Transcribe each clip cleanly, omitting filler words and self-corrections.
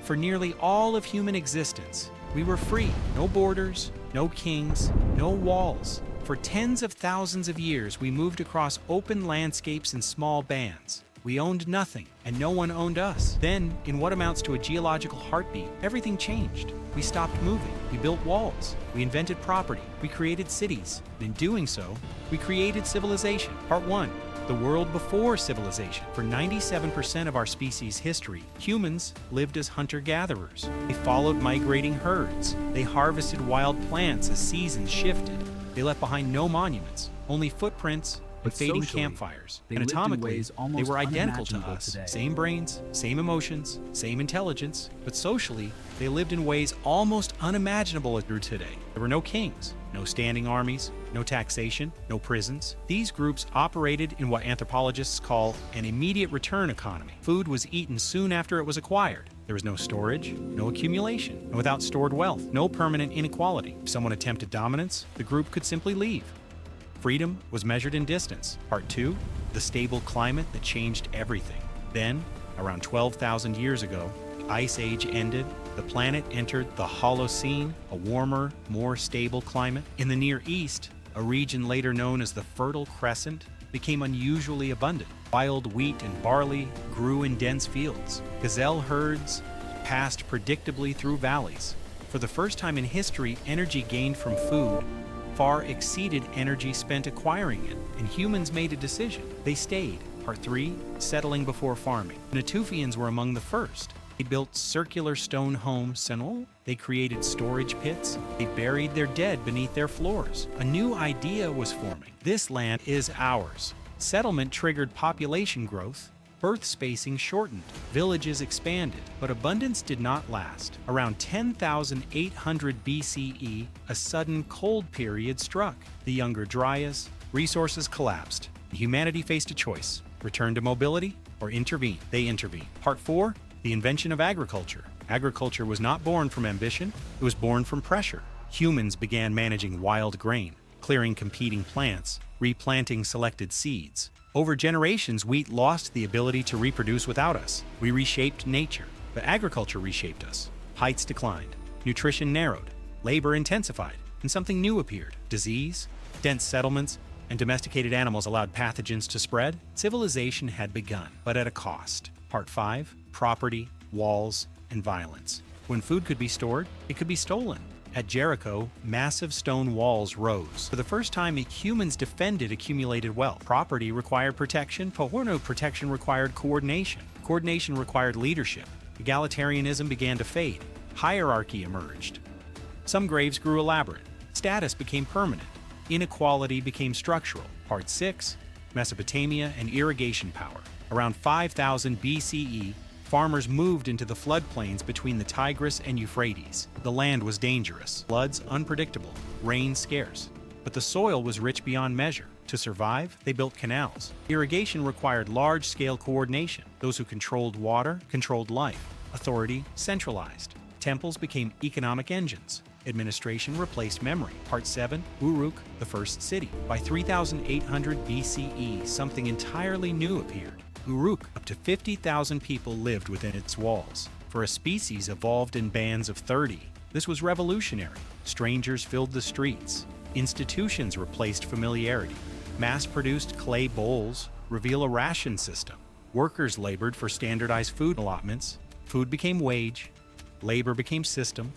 For nearly all of human existence, we were free. No borders, no kings, no walls. For tens of thousands of years, we moved across open landscapes in small bands. We owned nothing, and no one owned us. Then, in what amounts to a geological heartbeat, everything changed. We stopped moving. We built walls. We invented property. We created cities. And in doing so, we created civilization. Part 1. The world before civilization. For 97% of our species' history, humans lived as hunter-gatherers. They followed migrating herds. They harvested wild plants as seasons shifted. They left behind no monuments, only footprints and fading campfires. Anatomically, they were identical to us. Today. Same brains, same emotions, same intelligence, but socially, they lived in ways almost unimaginable through today. There were no kings, no standing armies, no taxation, no prisons. These groups operated in what anthropologists call an immediate return economy. Food was eaten soon after it was acquired. There was no storage, no accumulation, and without stored wealth, no permanent inequality. If someone attempted dominance, the group could simply leave. Freedom was measured in distance. Part 2, the stable climate that changed everything. Then, around 12,000 years ago, the Ice Age ended. The planet entered the Holocene, a warmer, more stable climate. In the Near East, a region later known as the Fertile Crescent became unusually abundant. Wild wheat and barley grew in dense fields. Gazelle herds passed predictably through valleys. For the first time in history, energy gained from food far exceeded energy spent acquiring it, and humans made a decision. They stayed. Part 3, settling before farming. The Natufians were among the first. They built circular stone homes. They created storage pits. They buried their dead beneath their floors. A new idea was forming. This land is ours. Settlement triggered population growth. Birth spacing shortened. Villages expanded. But abundance did not last. Around 10,800 BCE, a sudden cold period struck. The Younger Dryas. Resources collapsed. Humanity faced a choice: return to mobility or intervene. They intervened. Part 4. The invention of agriculture. Agriculture was not born from ambition, it was born from pressure. Humans began managing wild grain, clearing competing plants, replanting selected seeds. Over generations, wheat lost the ability to reproduce without us. We reshaped nature, but agriculture reshaped us. Heights declined, nutrition narrowed, labor intensified, and something new appeared. Disease, dense settlements, and domesticated animals allowed pathogens to spread. Civilization had begun, but at a cost. Part 5. Property, walls, and violence. When food could be stored, it could be stolen. At Jericho, massive stone walls rose. For the first time, humans defended accumulated wealth. Property required protection. Protection required coordination. Coordination required leadership. Egalitarianism began to fade. Hierarchy emerged. Some graves grew elaborate. Status became permanent. Inequality became structural. Part 6. Mesopotamia and irrigation power. Around 5000 BCE, farmers moved into the floodplains between the Tigris and Euphrates. The land was dangerous, floods unpredictable, rain scarce. But the soil was rich beyond measure. To survive, they built canals. Irrigation required large-scale coordination. Those who controlled water controlled life. Authority centralized. Temples became economic engines. Administration replaced memory. Part 7. Uruk, the first city. By 3800 BCE, something entirely new appeared. Uruk, up to 50,000 people lived within its walls. For a species evolved in bands of 30, this was revolutionary. Strangers filled the streets. Institutions replaced familiarity. Mass-produced clay bowls reveal a ration system. Workers labored for standardized food allotments. Food became wage. Labor became system.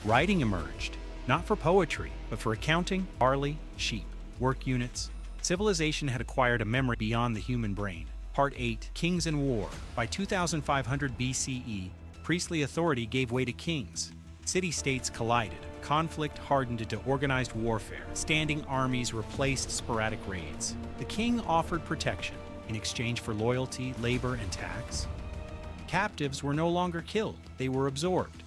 Writing emerged, not for poetry, but for accounting, barley, sheep, work units. Civilization had acquired a memory beyond the human brain. Part 8. Kings and War. By 2500 BCE, priestly authority gave way to kings. City-states collided. Conflict hardened into organized warfare. Standing armies replaced sporadic raids. The king offered protection in exchange for loyalty, labor, and tax. Captives were no longer killed, they were absorbed.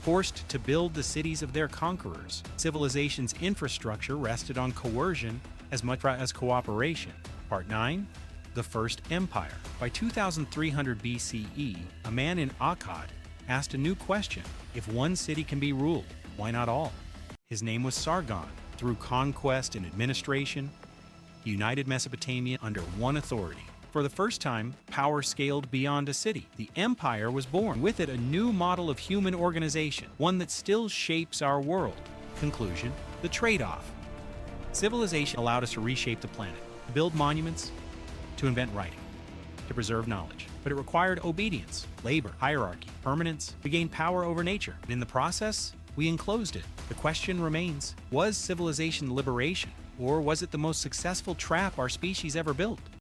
Forced to build the cities of their conquerors, civilization's infrastructure rested on coercion as much as cooperation. Part 9. The First Empire. By 2300 BCE, a man in Akkad asked a new question: if one city can be ruled, why not all? His name was Sargon. Through conquest and administration, he united Mesopotamia under one authority. For the first time, power scaled beyond a city. The empire was born. With it, a new model of human organization, one that still shapes our world. Conclusion: the trade-off. Civilization allowed us to reshape the planet, to build monuments, to invent writing, to preserve knowledge. But it required obedience, labor, hierarchy, permanence. We gained power over nature. And in the process, we enclosed it. The question remains, was civilization liberation, or was it the most successful trap our species ever built?